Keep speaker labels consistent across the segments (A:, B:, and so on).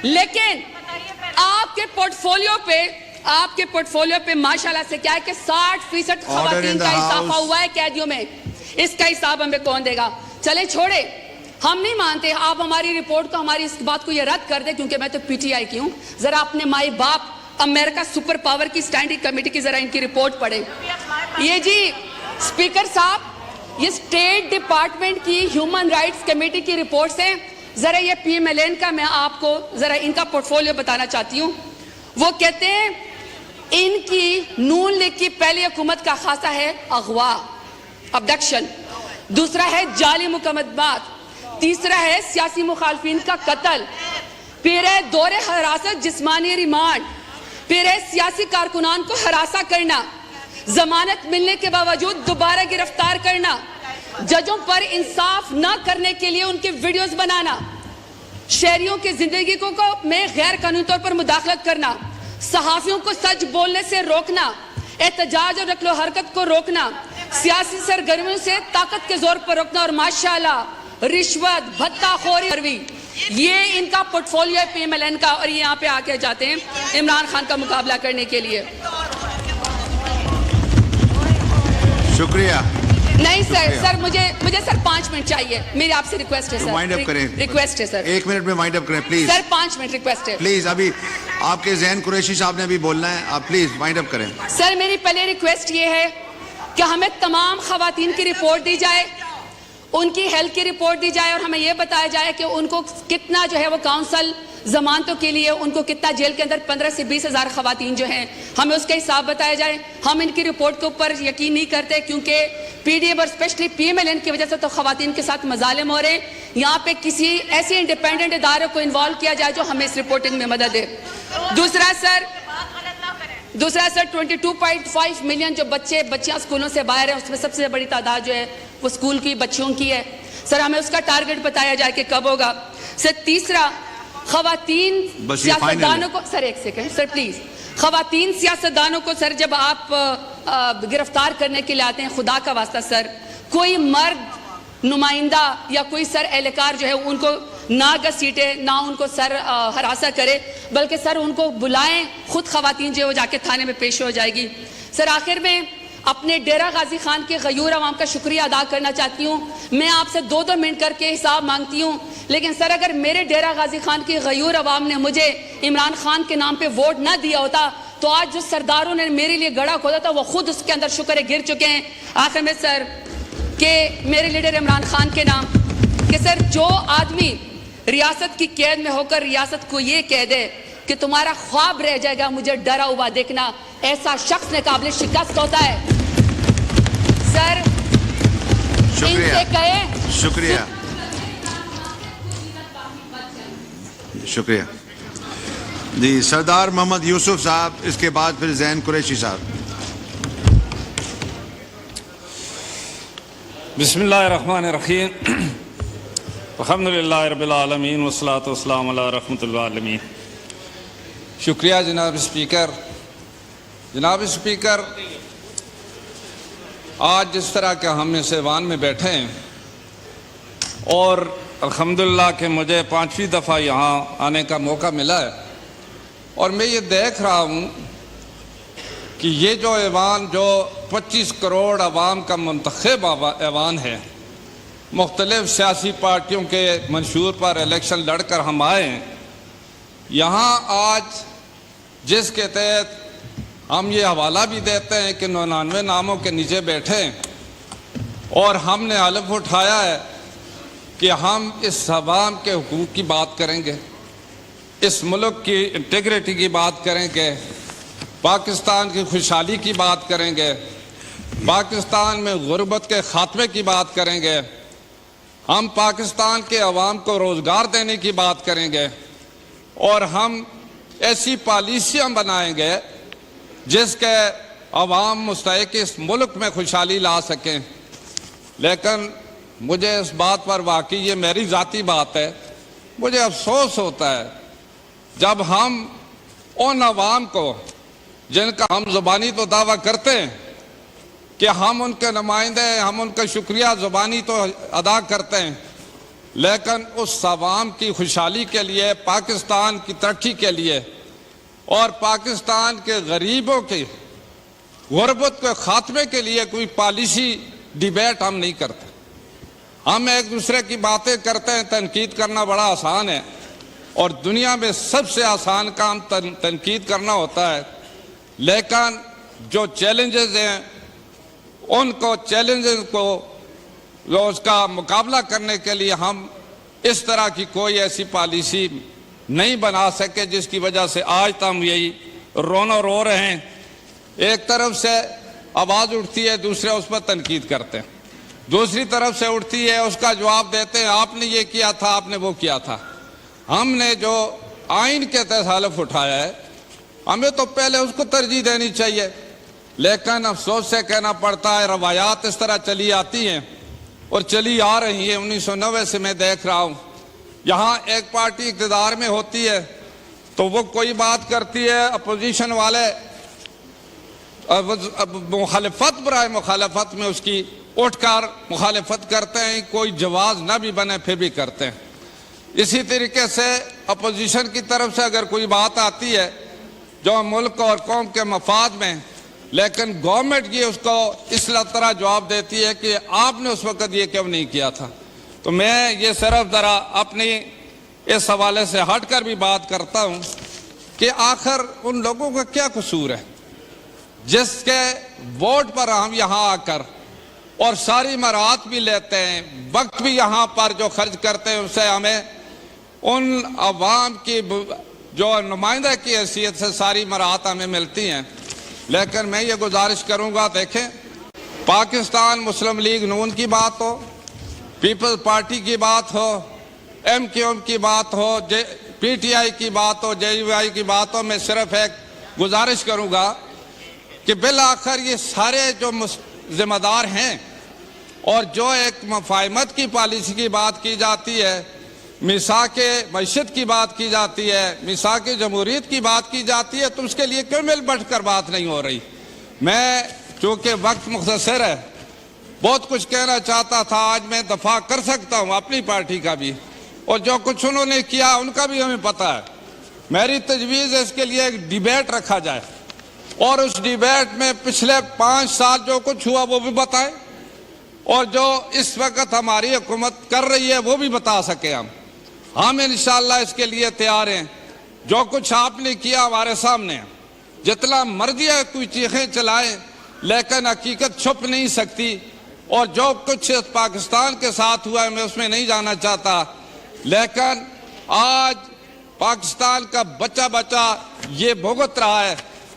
A: لیکن آپ کے پورٹفولیو پہ ماشاءاللہ سے کیا ہے کہ 60% خواتین کا اضافہ ہوا ہے قیدیوں میں. اس کا حساب ہمیں کون دے گا؟ چلے چھوڑے, ہم نہیں مانتے. آپ ہماری رپورٹ کو, ہماری اس بات کو یہ رد کر دیں, کیونکہ میں تو پی ٹی آئی کی ہوں. ذرا اپنے مائی باپ امریکہ سپر پاور کی اسٹینڈنگ کمیٹی کی ذرا ان کی رپورٹ پڑھیں. یہ جی اسپیکر صاحب, یہ اسٹیٹ ڈپارٹمنٹ کی ہیومن رائٹس کمیٹی کی رپورٹ سے ذرا یہ پی ایم ایل این کا, میں آپ کو ذرا ان کا پورٹفولیو بتانا چاہتی ہوں. وہ کہتے ہیں ان کی نون لیگ کی پہلی حکومت کا خاصہ ہے اغوا, ابڈکشن. دوسرا ہے جعلی مقدمات. تیسرا ہے سیاسی مخالفین کا قتل. پھر ہے دور حراست, جسمانی ریمانڈ. پھر ہے سیاسی کارکنان کو ہراساں کرنا, ضمانت ملنے کے باوجود دوبارہ گرفتار کرنا, ججوں پر انصاف نہ کرنے کے لیے ان کی ویڈیوز بنانا, شہریوں کی زندگی کو میں غیر قانونی طور پر مداخلت کرنا, صحافیوں کو سچ بولنے سے روکنا, احتجاج اور نقل و حرکت کو روکنا, سیاسی سرگرمیوں سے طاقت کے زور پر روکنا, اور ماشاءاللہ رشوت, بھتہ خوری. یہ ان کا پورٹفولیو ہے پی ایم ایل این کا, اور یہ یہاں پہ آ کے جاتے ہیں عمران خان کا مقابلہ کرنے کے لیے.
B: شکریہ.
A: نہیں سر, مجھے سر 5 منٹ چاہیے. میری آپ سے ریکویسٹ ہے سر,
B: وائنڈ اپ کریں.
A: ریکویسٹ ہے سر,
B: 1 منٹ میں وائنڈ اپ کریں پلیز.
A: سر 5 منٹ ریکویسٹ ہے
B: پلیز. ابھی آپ کے ذہن قریشی صاحب نے ابھی بولنا ہے, آپ پلیز وائنڈ اپ کریں.
A: سر میری پہلے ریکویسٹ یہ ہے کہ ہمیں تمام خواتین کی رپورٹ دی جائے, ان کی ہیلتھ کی رپورٹ دی جائے, اور ہمیں یہ بتایا جائے کہ ان کو کتنا جو ہے وہ کاؤنسل ضمانتوں کے لیے ان کو کتنا جیل کے اندر 15 سے 20 ہزار خواتین جو ہیں, ہمیں اس کا حساب بتایا جائے. ہم ان کی رپورٹ کے اوپر یقین نہیں کرتے, کیونکہ پی ڈی ایم اور specially P M L N کی وجہ سے تو خواتین کے ساتھ مظالم ہو رہے ہیں. یہاں پہ کسی ایسے انڈیپینڈنٹ ادارے کو انوالو کیا جائے جو ہمیں اس رپورٹنگ میں مدد دے. دوسرا سر 22.5 ملین جو بچیاں اسکولوں سے باہر ہیں, اس میں سب سے بڑی تعداد جو ہے وہ اسکول کی بچیوں کی ہے. سر ہمیں اس کا ٹارگٹ بتایا جائے کہ کب ہوگا. سر تیسرا, خواتین سیاستدانوں کو, سر 1 سیکنڈ سر پلیز, خواتین سیاستدانوں کو سر جب آپ گرفتار کرنے کے لیے آتے ہیں, خدا کا واسطہ سر کوئی مرد نمائندہ یا کوئی سر اہلکار جو ہے ان کو نہ گھسیٹے, نہ ان کو سر ہراساں کرے, بلکہ سر ان کو بلائیں, خود خواتین جو ہے وہ جا کے تھانے میں پیش ہو جائے گی. سر آخر میں اپنے ڈیرہ غازی خان کے غیور عوام کا شکریہ ادا کرنا چاہتی ہوں. میں آپ سے 2 منٹ کر کے حساب مانگتی ہوں, لیکن سر اگر میرے ڈیرہ غازی خان کی غیور عوام نے مجھے عمران خان کے نام پہ ووٹ نہ دیا ہوتا, تو آج جو سرداروں نے میرے لیے گڑھا کھودا تھا وہ خود اس کے اندر شکر گر چکے ہیں. آخر میں سر کہ میرے لیڈر عمران خان کے نام کہ سر جو آدمی ریاست کی قید میں ہو کر ریاست کو یہ کہہ دے کہ تمہارا خواب رہ جائے گا مجھے ڈرا ہوا دیکھنا, ایسا شخص نے قابل شکست ہوتا ہے. سر ان سے کہیں
B: شکریہ. شکریہ جی. سردار محمد یوسف صاحب, اس کے بعد پھر زین قریشی صاحب.
C: بسم اللہ الرحمن الرحیم. الحمدللہ رب العالمین والصلاة والسلام علی رحمت العالمین.
D: شکریہ جناب اسپیکر. جناب اسپیکر, آج جس طرح کہ ہم اس ایوان میں بیٹھے ہیں, اور الحمدللہ کہ مجھے 5ویں دفعہ یہاں آنے کا موقع ملا ہے, اور میں یہ دیکھ رہا ہوں کہ یہ جو ایوان جو 25 کروڑ عوام کا منتخب ایوان ہے, مختلف سیاسی پارٹیوں کے منشور پر الیکشن لڑ کر ہم آئے ہیں, یہاں آج جس کے تحت ہم یہ حوالہ بھی دیتے ہیں کہ 99 ناموں کے نیچے بیٹھے ہیں, اور ہم نے حلف اٹھایا ہے کہ ہم اس عوام کے حقوق کی بات کریں گے, اس ملک کی انٹیگریٹی کی بات کریں گے, پاکستان کی خوشحالی کی بات کریں گے, پاکستان میں غربت کے خاتمے کی بات کریں گے, ہم پاکستان کے عوام کو روزگار دینے کی بات کریں گے, اور ہم ایسی پالیسیاں بنائیں گے جس کے عوام مستحق اس ملک میں خوشحالی لا سکیں. لیکن مجھے اس بات پر واقعی, یہ میری ذاتی بات ہے, مجھے افسوس ہوتا ہے جب ہم ان عوام کو جن کا ہم زبانی تو دعویٰ کرتے ہیں کہ ہم ان کے نمائندے ہیں, ہم ان کا شکریہ زبانی تو ادا کرتے ہیں, لیکن اس عوام کی خوشحالی کے لیے، پاکستان کی ترقی کے لیے اور پاکستان کے غریبوں کی غربت کے خاتمے کے لیے کوئی پالیسی ڈیبیٹ ہم نہیں کرتے. ہم ایک دوسرے کی باتیں کرتے ہیں. تنقید کرنا بڑا آسان ہے اور دنیا میں سب سے آسان کام تنقید کرنا ہوتا ہے، لیکن جو چیلنجز ہیں ان کو چیلنجز کو اس کا مقابلہ کرنے کے لیے ہم اس طرح کی کوئی ایسی پالیسی نہیں بنا سکے جس کی وجہ سے آج تک ہم یہی رو رہے ہیں. ایک طرف سے آواز اٹھتی ہے، دوسرے اس پر تنقید کرتے ہیں، دوسری طرف سے اٹھتی ہے، اس کا جواب دیتے ہیں آپ نے یہ کیا تھا، آپ نے وہ کیا تھا. ہم نے جو آئین کے تحالف اٹھایا ہے ہمیں تو پہلے اس کو ترجیح دینی چاہیے، لیکن افسوس سے کہنا پڑتا ہے روایات اس طرح چلی آتی ہیں اور چلی آ رہی ہیں. 1990 سے میں دیکھ رہا ہوں یہاں ایک پارٹی اقتدار میں ہوتی ہے تو وہ کوئی بات کرتی ہے، اپوزیشن والے مخالفت برائے مخالفت میں اس کی اٹھ کر مخالفت کرتے ہیں، کوئی جواز نہ بھی بنے پھر بھی کرتے ہیں. اسی طریقے سے اپوزیشن کی طرف سے اگر کوئی بات آتی ہے جو ملک اور قوم کے مفاد میں، لیکن گورنمنٹ یہ اس کو اس طرح جواب دیتی ہے کہ آپ نے اس وقت یہ کیوں نہیں کیا تھا. تو میں یہ صرف ذرا اپنی اس حوالے سے ہٹ کر بھی بات کرتا ہوں کہ آخر ان لوگوں کا کیا قصور ہے جس کے ووٹ پر ہم یہاں آ کر اور ساری مراعات بھی لیتے ہیں، وقت بھی یہاں پر جو خرچ کرتے ہیں اسے ہمیں ان عوام کی جو نمائندہ کی حیثیت سے ساری مراعات ہمیں ملتی ہیں. لیکن میں یہ گزارش کروں گا، دیکھیں پاکستان مسلم لیگ نون کی بات ہو، پیپلز پارٹی کی بات ہو، ایم کیو ایم کی بات ہو، پی ٹی آئی کی بات ہو، جے یو آئی کی بات ہو، میں صرف ایک گزارش کروں گا کہ بالآخر یہ سارے جو ذمہ دار ہیں اور جو ایک مفاہمت کی پالیسی کی بات کی جاتی ہے، میثاق معیشت کی بات کی جاتی ہے، میثاق جمہوریت کی بات کی جاتی ہے، تو اس کے لیے کیوں مل بٹ کر بات نہیں ہو رہی. میں چونکہ وقت مختصر ہے بہت کچھ کہنا چاہتا تھا، آج میں دفاع کر سکتا ہوں اپنی پارٹی کا بھی اور جو کچھ انہوں نے کیا ان کا بھی ہمیں پتہ ہے. میری تجویز ہے اس کے لیے ایک ڈیبیٹ رکھا جائے اور اس ڈیبیٹ میں پچھلے 5 سال جو کچھ ہوا وہ بھی بتائیں اور جو اس وقت ہماری حکومت کر رہی ہے وہ بھی بتا سکیں. ہم انشاءاللہ اس کے لیے تیار ہیں. جو کچھ آپ نے کیا ہمارے سامنے، جتنا مرضی ہے کوئی چیخیں چلائیں لیکن حقیقت چھپ نہیں سکتی، اور جو کچھ پاکستان کے ساتھ ہوا ہے میں اس میں نہیں جانا چاہتا، لیکن آج پاکستان کا بچہ یہ بھگت رہا ہے.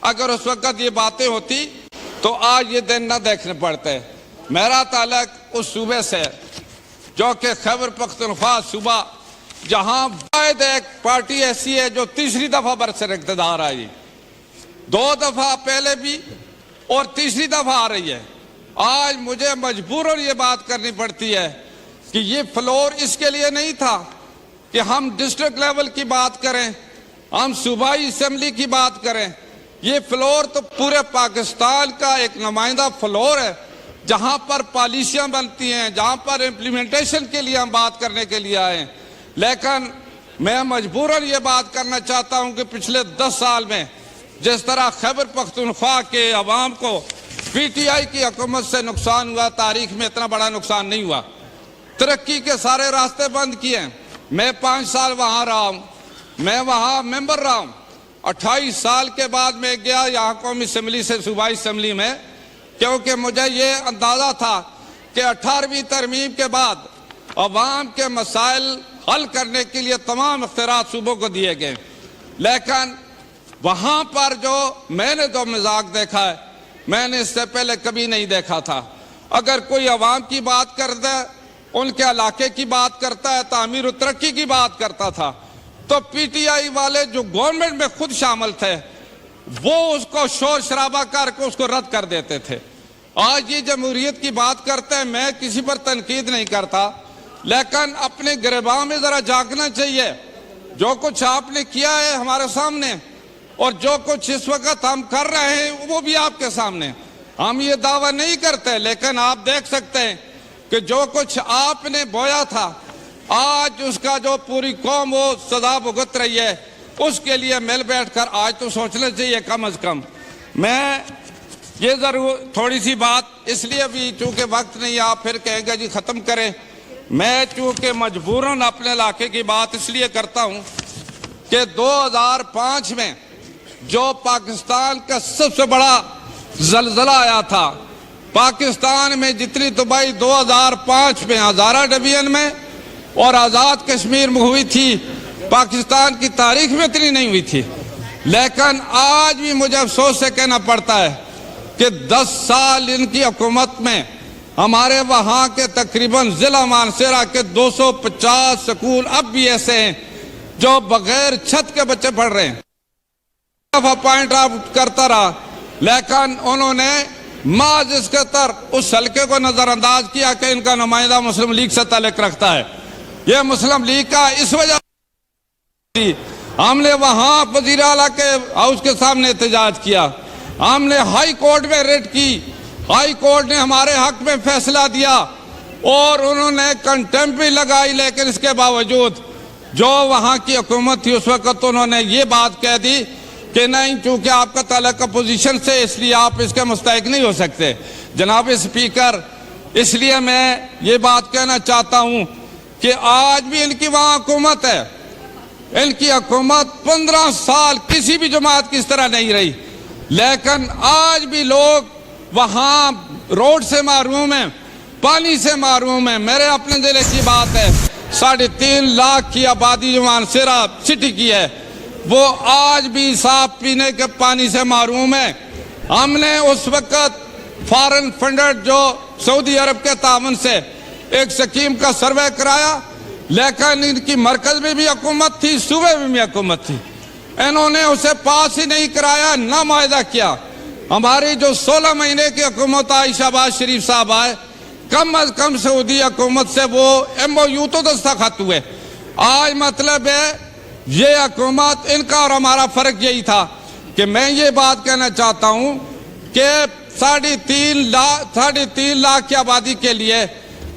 D: اگر اس وقت یہ باتیں ہوتی تو آج یہ دن نہ دیکھنے پڑتے. میرا تعلق اس صوبے سے جو کہ خیبر پختونخوا صوبہ، جہاں واحد ایک پارٹی ایسی ہے جو تیسری دفعہ برسر اقتدار آئی، 2 دفعہ پہلے بھی اور تیسری دفعہ آ رہی ہے. آج مجھے مجبوراً یہ بات کرنی پڑتی ہے کہ یہ فلور اس کے لیے نہیں تھا کہ ہم ڈسٹرکٹ لیول کی بات کریں، ہم صوبائی اسمبلی کی بات کریں. یہ فلور تو پورے پاکستان کا ایک نمائندہ فلور ہے جہاں پر پالیسیاں بنتی ہیں، جہاں پر امپلیمنٹیشن کے لیے ہم بات کرنے کے لیے آئے ہیں. لیکن میں مجبوراً یہ بات کرنا چاہتا ہوں کہ پچھلے 10 سال میں جس طرح خیبر پختونخوا کے عوام کو پی ٹی آئی کی حکومت سے نقصان ہوا، تاریخ میں اتنا بڑا نقصان نہیں ہوا. ترقی کے سارے راستے بند کیے ہیں. میں 5 سال وہاں رہا ہوں، میں وہاں ممبر رہا ہوں. 28 سال کے بعد میں گیا یہاں قومی اسمبلی سے صوبائی اسمبلی میں، کیونکہ مجھے یہ اندازہ تھا کہ 18ویں ترمیم کے بعد عوام کے مسائل حل کرنے کے لیے تمام اختیارات صوبوں کو دیے گئے. لیکن وہاں پر جو میں نے جو مزاج دیکھا ہے میں نے اس سے پہلے کبھی نہیں دیکھا تھا. اگر کوئی عوام کی بات کرتا ہے، ان کے علاقے کی بات کرتا ہے، تعمیر و ترقی کی بات کرتا تھا، تو پی ٹی آئی والے جو گورنمنٹ میں خود شامل تھے وہ اس کو شور شرابہ کر کے اس کو رد کر دیتے تھے. آج یہ جمہوریت کی بات کرتے ہیں، میں کسی پر تنقید نہیں کرتا، لیکن اپنے گریباں میں ذرا جاگنا چاہیے. جو کچھ آپ نے کیا ہے ہمارے سامنے اور جو کچھ اس وقت ہم کر رہے ہیں وہ بھی آپ کے سامنے. ہم یہ دعویٰ نہیں کرتے، لیکن آپ دیکھ سکتے ہیں کہ جو کچھ آپ نے بویا تھا آج اس کا جو پوری قوم وہ سزا بھگت رہی ہے، اس کے لیے مل بیٹھ کر آج تو سوچنا چاہیے کم از کم. میں یہ ضرور تھوڑی سی بات اس لیے بھی چونکہ وقت نہیں، آپ پھر کہیں گے جی ختم کریں. میں چونکہ مجبوراً اپنے علاقے کی بات اس لیے کرتا ہوں کہ 2005 میں جو پاکستان کا سب سے بڑا زلزلہ آیا تھا، پاکستان میں جتنی تباہی 2005 میں ہزارہ ڈویژن میں اور آزاد کشمیر میں ہوئی تھی، پاکستان کی تاریخ میں اتنی نہیں ہوئی تھی. لیکن آج بھی مجھے افسوس سے کہنا پڑتا ہے کہ 10 سال ان کی حکومت میں ہمارے وہاں کے تقریباً ضلع مانسہرہ کے 250 سکول اب بھی ایسے ہیں جو بغیر چھت کے بچے پڑھ رہے ہیں. دفعہ پوائنٹ آؤٹ کرتا رہا، لیکن انہوں نے محض اس کے تر اس حلقے کو نظر انداز کیا کہ ان کا نمائندہ مسلم لیگ سے تعلق رکھتا ہے. یہ مسلم لیگ کا اس وجہ ہم نے وہاں وزیر اعلیٰ کے ہاؤس کے سامنے احتجاج کیا، ہم نے ہائی کورٹ میں ریٹ کی، ہائی کورٹ نے ہمارے حق میں فیصلہ دیا اور انہوں نے کنٹمپٹ بھی لگائی. لیکن اس کے باوجود جو وہاں کی حکومت تھی اس وقت انہوں نے یہ بات کہہ دی کہ نہیں، چونکہ آپ کا تعلق اپوزیشن سے اس لیے آپ اس کے مستحق نہیں ہو سکتے. جناب اسپیکر، اس لیے میں یہ بات کہنا چاہتا ہوں کہ آج بھی ان کی وہاں حکومت ہے، ان کی حکومت 15 سال کسی بھی جماعت کی اس طرح نہیں رہی، لیکن آج بھی لوگ وہاں روڈ سے محروم ہیں، پانی سے محروم ہیں. میرے اپنے ضلع کی بات ہے، 3.5 لاکھ کی آبادی جو مانسہرہ سٹی کی ہے، وہ آج بھی صاف پینے کے پانی سے محروم ہے. ہم نے اس وقت فارن فنڈڈ جو سعودی عرب کے تعاون سے ایک سکیم کا سروے کرایا، لیکن ان کی مرکز میں بھی حکومت تھی، صوبے میں بھی حکومت تھی، انہوں نے اسے پاس ہی نہیں کرایا، نہ معاہدہ کیا. ہماری جو 16 مہینے کی حکومت آئی، شہباز شریف صاحب آئے، کم از کم سعودی حکومت سے وہ MOU تو دستخط ہوئے. آج مطلب ہے یہ حکومت، ان کا اور ہمارا فرق یہی تھا کہ میں یہ بات کہنا چاہتا ہوں کہ 3.5 لاکھ کی آبادی کے لیے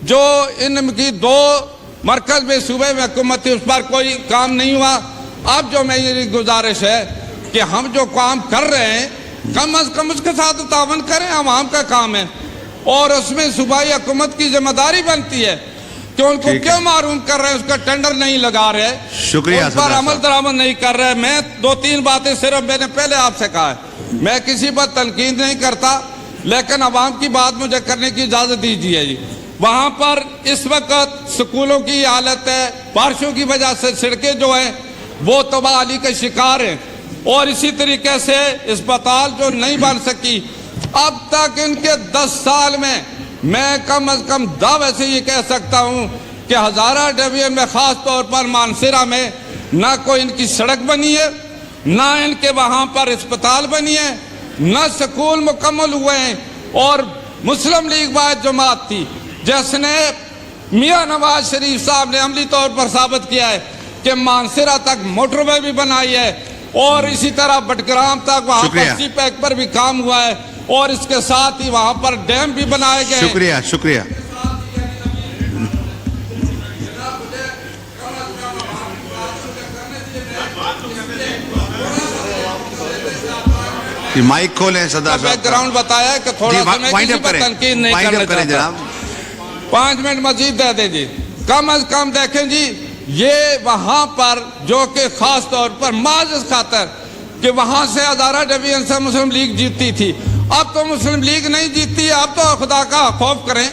D: جو ان کی 2 مرکز میں صوبے میں حکومت تھی، اس پر کوئی کام نہیں ہوا. اب جو میری گزارش ہے کہ ہم جو کام کر رہے ہیں کم از کم اس کے ساتھ تعاون کریں، عوام کا کام ہے اور اس میں صوبائی حکومت کی ذمہ داری بنتی ہے کہ ان کو کیوں محروم کر رہے ہیں، اس کا ٹینڈر نہیں لگا رہے،
B: شکریہ،
D: اس پر عمل درآمد نہیں کر رہے. میں 2-3 باتیں صرف میں نے پہلے آپ سے کہا ہے، میں کسی پر تنقید نہیں کرتا، لیکن عوام کی بات مجھے کرنے کی اجازت دیجیے. جی وہاں پر اس وقت سکولوں کی حالت ہے، بارشوں کی وجہ سے سڑکیں جو ہیں وہ تباہی کا شکار ہیں، اور اسی طریقے سے اسپتال جو نہیں بن سکی. اب تک ان کے 10 سال میں کم از کم دعوے سے یہ کہہ سکتا ہوں کہ ہزارہ ڈویژن میں خاص طور پر مانسہرہ میں نہ کوئی ان کی سڑک بنی ہے، نہ ان کے وہاں پر اسپتال بنی ہے، نہ سکول مکمل ہوئے ہیں. اور مسلم لیگ واحد جماعت تھی جس نے میاں نواز شریف صاحب نے عملی طور پر ثابت کیا ہے کہ مانسہرہ تک موٹر وے بھی بنائی ہے، اور اسی طرح بٹگرام تک وہاں پر سی پیک پر بھی کام ہوا ہے، اور اس کے ساتھ ہی وہاں پر ڈیم بھی بنائے گئے.
B: شکریہ شکریہ. مائک کھولیں صدر صاحب.
D: بیک گراؤنڈ بتایا ہے کہ تھوڑا سا میں کسی پر تنقید نہیں کرنا چاہتا. 5 منٹ مزید دے دیں جی. کم از کم دیکھیں جی، یہ وہاں پر جو کہ خاص طور پر محض اس خاطر کہ وہاں سے ہزارہ ڈویژن سے مسلم لیگ جیتتی تھی، اب تو مسلم لیگ نہیں جیتتی، اب تو خدا کا خوف کریں.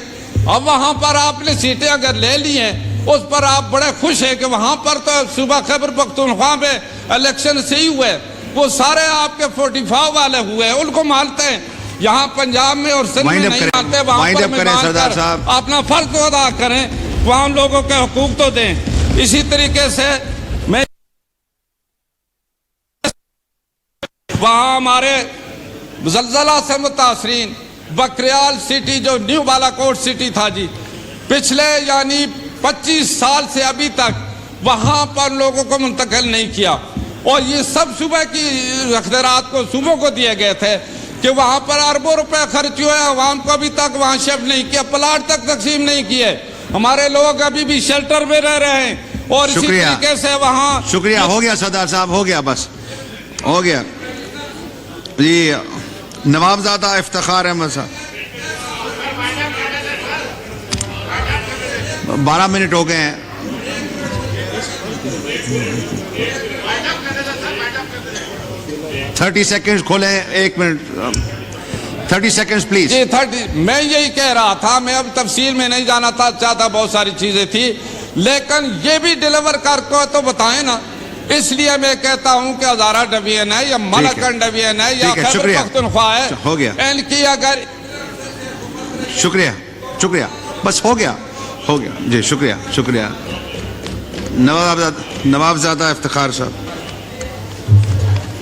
D: اب وہاں پر آپ نے سیٹیں اگر لے لی ہیں اس پر آپ بڑے خوش ہیں کہ وہاں پر تو صوبہ خیبر پختونخوا میں الیکشن سے ہی ہوئے، وہ سارے آپ کے 45 والے ہوئے، ان کو مانتے ہیں. یہاں پنجاب میں اور سندھ میں نہیں مانتے، وہاں پر میں مان کر اپنا فرض تو ادا کریں، وہاں لوگوں کے حقوق تو دیں. اسی طریقے سے میں وہاں ہمارے زلزلہ سے متاثرین بکریال سٹی جو نیو بالا کوٹ سٹی تھا جی، پچھلے یعنی 25 سال سے ابھی تک وہاں پر لوگوں کو منتقل نہیں کیا، اور یہ سب صوبے کی اختیارات کو صوبوں کو دیے گئے تھے کہ وہاں پر اربوں روپے خرچ ہوئے، عوام کو ابھی تک وہاں شفٹ نہیں کیا، پلاٹ تک تقسیم نہیں کیے. ہمارے لوگ ابھی بھی شیلٹر میں رہ رہے ہیں اور اسی
B: شکریہ.
D: طریقے سے وہاں
B: شکریہ. ہو گیا سردار صاحب, ہو گیا, بس ہو گیا. جی نوابزادہ افتخار احمد صاحب, 12 منٹ ہو گئے ہیں. تھرٹی سیکنڈ کھولیں, 1 منٹ, 30 سیکنڈ پلیز.
D: جی 30. میں یہی کہہ رہا تھا, میں اب تفصیل میں نہیں جانا تھا چاہتا, بہت ساری چیزیں تھی, لیکن یہ بھی ڈیلیور کر کو تو بتائیں نا. اس لیے میں کہتا ہوں کہ ہزارہ ڈویژن ہے یا ملکن ڈویژن ہے یا خیبر پختونخوا ہے,
B: ہو گیا.
D: ان کی اگر
B: شکریہ, شکریہ, بس ہو گیا, ہو گیا. جی شکریہ, شکریہ. نوابزادہ افتخار صاحب.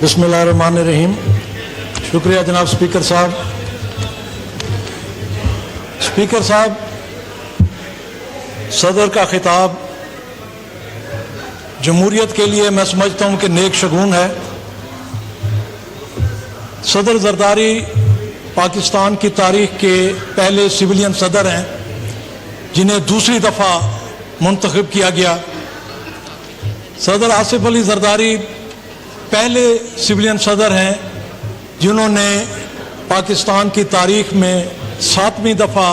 E: بسم اللہ الرحمن الرحیم. شکریہ جناب اسپیکر صاحب. اسپیکر صاحب, صدر کا خطاب جمہوریت کے لیے میں سمجھتا ہوں کہ نیک شگون ہے. صدر زرداری پاکستان کی تاریخ کے پہلے سویلین صدر ہیں جنہیں دوسری دفعہ منتخب کیا گیا. صدر آصف علی زرداری پہلے سویلین صدر ہیں جنہوں نے پاکستان کی تاریخ میں 7ویں دفعہ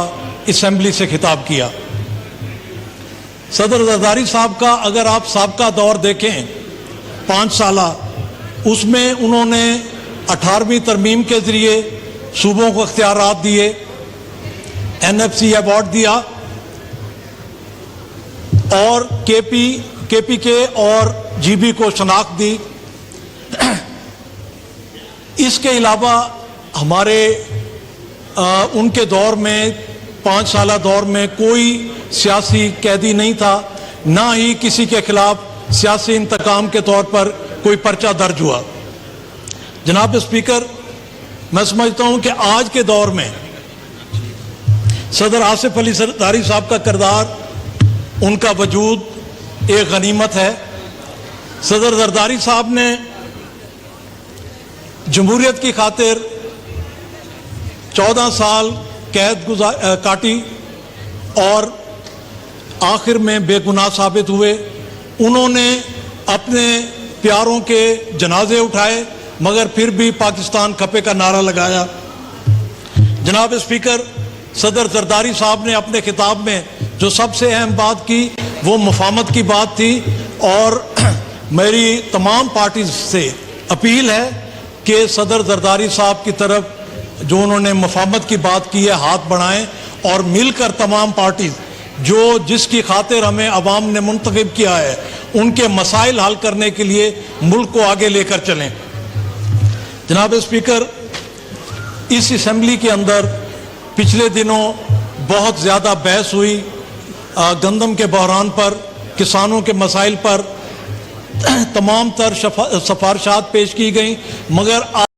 E: اسمبلی سے خطاب کیا. صدر زرداری صاحب کا اگر آپ سابقہ دور دیکھیں 5 سالہ, اس میں انہوں نے 18ویں ترمیم کے ذریعے صوبوں کو اختیارات دیے, NFC ایوارڈ دیا اور KPK اور GB کو شناخت دی. اس کے علاوہ ہمارے ان کے دور میں 5 سالہ دور میں کوئی سیاسی قیدی نہیں تھا, نہ ہی کسی کے خلاف سیاسی انتقام کے طور پر کوئی پرچہ درج ہوا. جناب اسپیکر, میں سمجھتا ہوں کہ آج کے دور میں صدر آصف علی زرداری صاحب کا کردار, ان کا وجود ایک غنیمت ہے. صدر زرداری صاحب نے جمہوریت کی خاطر 14 سال قید کاٹی اور آخر میں بے گناہ ثابت ہوئے. انہوں نے اپنے پیاروں کے جنازے اٹھائے مگر پھر بھی پاکستان کھپے کا نعرہ لگایا. جناب اسپیکر, صدر زرداری صاحب نے اپنے خطاب میں جو سب سے اہم بات کی وہ مفاہمت کی بات تھی, اور میری تمام پارٹیز سے اپیل ہے کہ صدر زرداری صاحب کی طرف جو انہوں نے مفاہمت کی بات کی ہے ہاتھ بڑھائیں اور مل کر تمام پارٹیز جو جس کی خاطر ہمیں عوام نے منتخب کیا ہے ان کے مسائل حل کرنے کے لیے ملک کو آگے لے کر چلیں. جناب اسپیکر, اس اسمبلی کے اندر پچھلے دنوں بہت زیادہ بحث ہوئی گندم کے بحران پر, کسانوں کے مسائل پر, تمام تر سفارشات پیش کی گئیں, مگر